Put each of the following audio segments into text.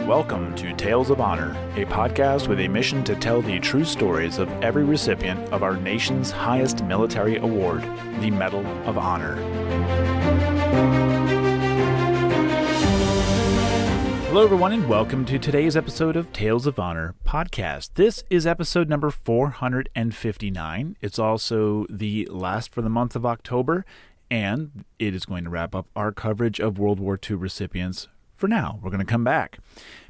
Welcome to Tales of Honor, a podcast with a mission to tell the true stories of every recipient of our nation's highest military award, the Medal of Honor. Hello, everyone, and welcome to today's episode of Tales of Honor podcast. This is episode number 459. It's also the last for the month of October, and it is going to wrap up our coverage of World War II recipients. For now, we're going to come back.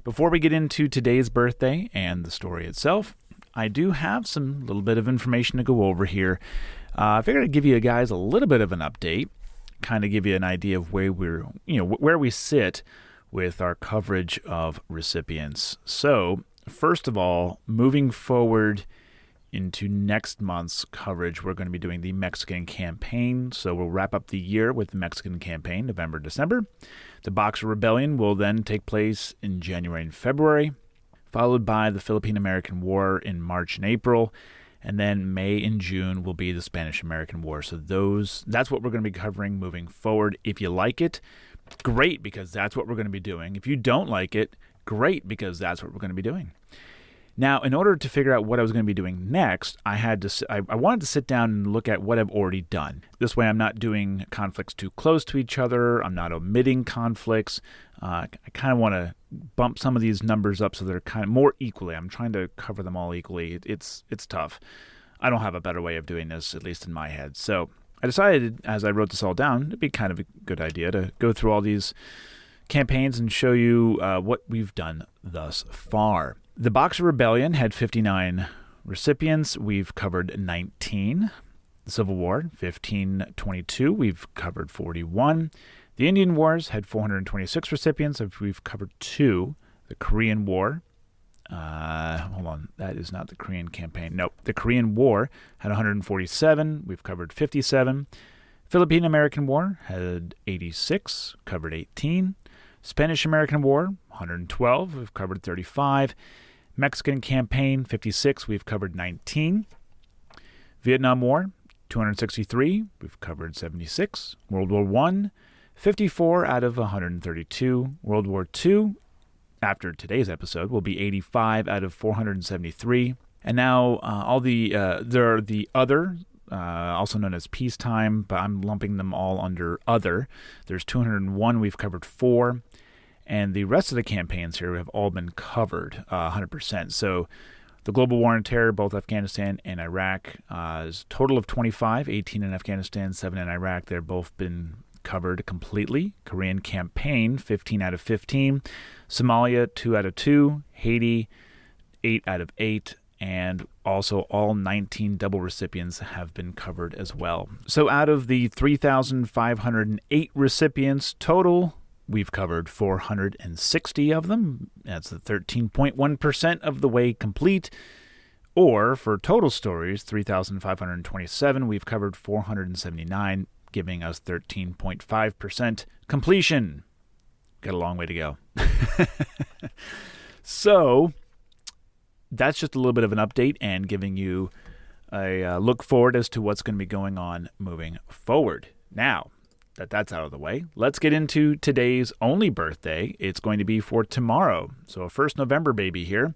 Before we get into today's birthday and the story itself, I do have some little bit of information to go over here. I figured I'd give you guys a little bit of an update, kind of give you an idea of where where we sit with our coverage of recipients. So, first of all, moving forward into next month's coverage, we're going to be doing the Mexican campaign. So we'll wrap up the year with the Mexican campaign, November, December. The Boxer Rebellion will then take place in January and February, followed by the Philippine-American War in March and April, and then May and June will be the Spanish-American War. So that's what we're going to be covering moving forward. If you like it, great, because that's what we're going to be doing. If you don't like it, great, because that's what we're going to be doing. Now, in order to figure out what I was going to be doing next, I wanted to sit down and look at what I've already done. This way I'm not doing conflicts too close to each other. I'm not omitting conflicts. I kind of want to bump some of these numbers up so they're kind of more equally. I'm trying to cover them all equally. It's tough. I don't have a better way of doing this, at least in my head. So I decided, as I wrote this all down, it'd be kind of a good idea to go through all these campaigns and show you what we've done thus far. The Boxer Rebellion had 59 recipients. We've covered 19. The Civil War, 1522. We've covered 41. The Indian Wars had 426 recipients. We've covered 2. The Korean War, hold on, that is not the Korean campaign. Nope. The Korean War had 147. We've covered 57. Philippine-American War had 86. Covered 18. Spanish-American War, 112. We've covered 35. Mexican campaign, 56. We've covered 19. Vietnam War, 263. We've covered 76. World War I, 54 out of 132. World War II, after today's episode, will be 85 out of 473. And now there are the other, also known as peacetime, but I'm lumping them all under other. There's 201. We've covered 4. And the rest of the campaigns here have all been covered 100%. So the global war on terror, both Afghanistan and Iraq, is a total of 25, 18 in Afghanistan, 7 in Iraq. They've both been covered completely. Korean campaign, 15 out of 15. Somalia, 2 out of 2. Haiti, 8 out of 8. And also all 19 double recipients have been covered as well. So out of the 3,508 recipients total, we've covered 460 of them. That's the 13.1% of the way complete. Or for total stories, 3,527, we've covered 479, giving us 13.5% completion. Got a long way to go. So that's just a little bit of an update and giving you a look forward as to what's going to be going on moving forward. Now, that's out of the way, let's get into today's only birthday. It's going to be for tomorrow. So a 1st November baby here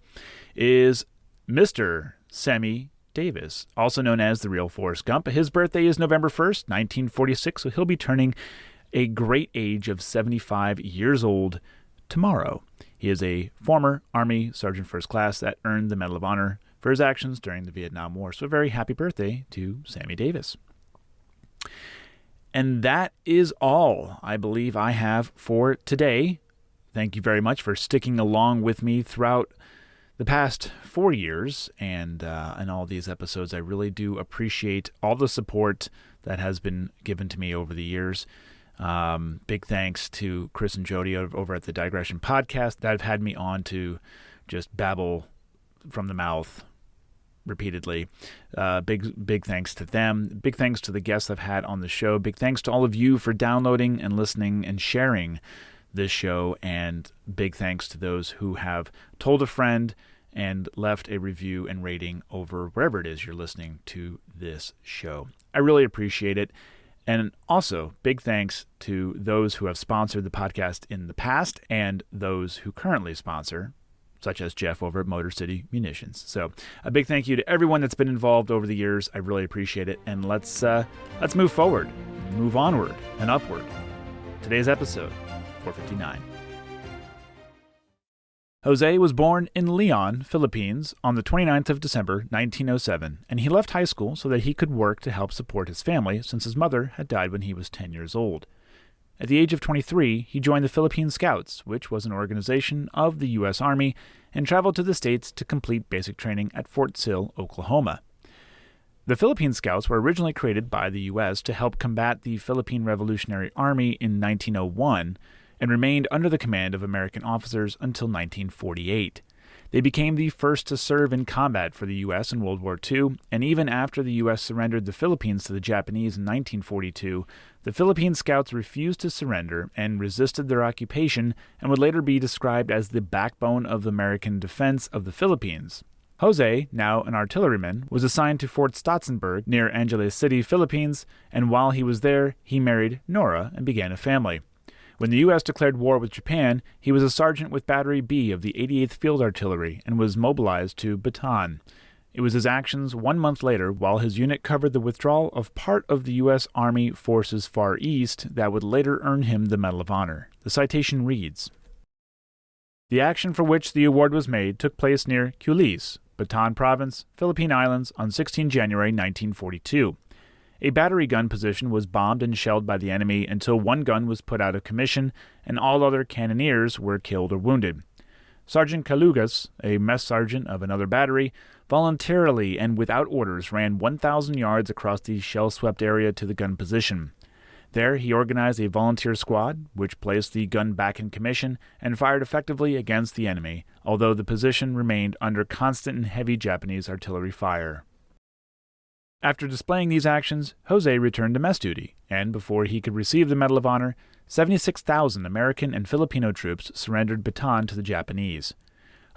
is Mr. Sammy Davis, also known as the real Forrest Gump. His birthday is November 1st, 1946, so he'll be turning a great age of 75 years old tomorrow. He is a former Army Sergeant First Class that earned the Medal of Honor for his actions during the Vietnam War. So a very happy birthday to Sammy Davis. And that is all I believe I have for today. Thank you very much for sticking along with me throughout the past 4 years and all these episodes. I really do appreciate all the support that has been given to me over the years. Big thanks to Chris and Jody over at the Digression Podcast that have had me on to just babble from the mouth repeatedly. Big thanks to them. Big thanks to the guests I've had on the show. Big thanks to all of you for downloading and listening and sharing this show. And big thanks to those who have told a friend and left a review and rating over wherever it is you're listening to this show. I really appreciate it. And also, big thanks to those who have sponsored the podcast in the past and those who currently sponsor, such as Jeff over at Motor City Munitions. So a big thank you to everyone that's been involved over the years. I really appreciate it. And let's move forward, move onward and upward. Today's episode, 459. Jose was born in Leon, Philippines, on the 29th of December, 1907, and he left high school so that he could work to help support his family since his mother had died when he was 10 years old. At the age of 23, he joined the Philippine Scouts, which was an organization of the U.S. Army, and traveled to the States to complete basic training at Fort Sill, Oklahoma. The Philippine Scouts were originally created by the U.S. to help combat the Philippine Revolutionary Army in 1901, and remained under the command of American officers until 1948. They became the first to serve in combat for the U.S. in World War II, and even after the U.S. surrendered the Philippines to the Japanese in 1942, the Philippine Scouts refused to surrender and resisted their occupation and would later be described as the backbone of the American defense of the Philippines. Jose, now an artilleryman, was assigned to Fort Stotsenburg near Angeles City, Philippines, and while he was there, he married Nora and began a family. When the U.S. declared war with Japan, he was a sergeant with Battery B of the 88th Field Artillery and was mobilized to Bataan. It was his actions 1 month later, while his unit covered the withdrawal of part of the U.S. Army Forces Far East, that would later earn him the Medal of Honor. The citation reads, "The action for which the award was made took place near Culis, Bataan Province, Philippine Islands, on 16 January 1942. A battery gun position was bombed and shelled by the enemy until one gun was put out of commission and all other cannoneers were killed or wounded. Sergeant Calugas, a mess sergeant of another battery, voluntarily and without orders ran 1,000 yards across the shell-swept area to the gun position. There he organized a volunteer squad, which placed the gun back in commission and fired effectively against the enemy, although the position remained under constant and heavy Japanese artillery fire." After displaying these actions, Jose returned to mess duty, and before he could receive the Medal of Honor, 76,000 American and Filipino troops surrendered Bataan to the Japanese.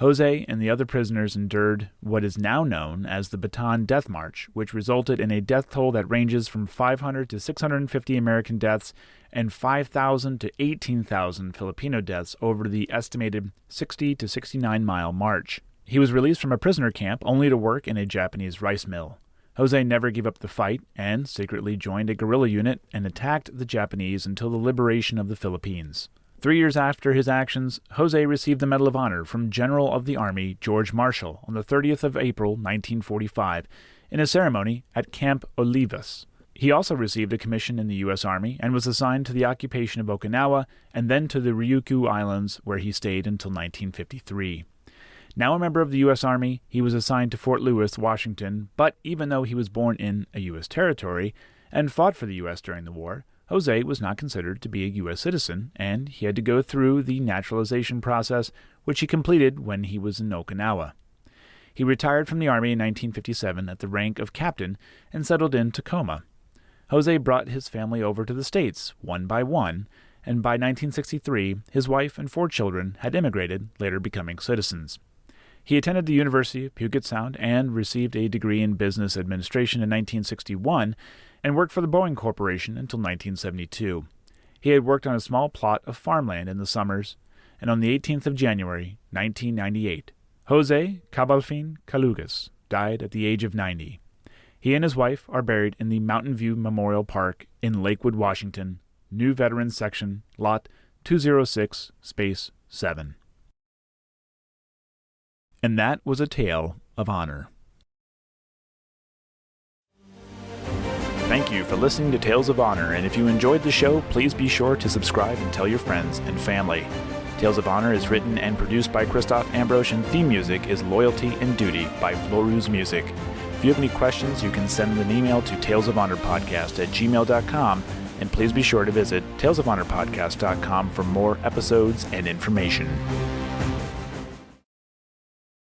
Jose and the other prisoners endured what is now known as the Bataan Death March, which resulted in a death toll that ranges from 500 to 650 American deaths and 5,000 to 18,000 Filipino deaths over the estimated 60 to 69-mile march. He was released from a prisoner camp only to work in a Japanese rice mill. Jose never gave up the fight and secretly joined a guerrilla unit and attacked the Japanese until the liberation of the Philippines. 3 years after his actions, Jose received the Medal of Honor from General of the Army George Marshall on the 30th of April, 1945, in a ceremony at Camp Olivas. He also received a commission in the U.S. Army and was assigned to the occupation of Okinawa and then to the Ryukyu Islands, where he stayed until 1953. Now a member of the U.S. Army, he was assigned to Fort Lewis, Washington, but even though he was born in a U.S. territory and fought for the U.S. during the war, Jose was not considered to be a U.S. citizen, and he had to go through the naturalization process, which he completed when he was in Okinawa. He retired from the Army in 1957 at the rank of captain and settled in Tacoma. Jose brought his family over to the States, one by one, and by 1963, his wife and 4 children had immigrated, later becoming citizens. He attended the University of Puget Sound and received a degree in business administration in 1961 and worked for the Boeing Corporation until 1972. He had worked on a small plot of farmland in the summers, and on the 18th of January, 1998, Jose C Calugas died at the age of 90. He and his wife are buried in the Mountain View Memorial Park in Lakewood, Washington, New Veterans Section, Lot 206, Space 7. And that was a tale of honor. Thank you for listening to Tales of Honor, and if you enjoyed the show, please be sure to subscribe and tell your friends and family. Tales of Honor is written and produced by Christoph Ambrosch, and theme music is Loyalty and Duty by Floruz Music. If you have any questions, you can send an email to talesofhonorpodcast@gmail.com, and please be sure to visit talesofhonorpodcast.com for more episodes and information.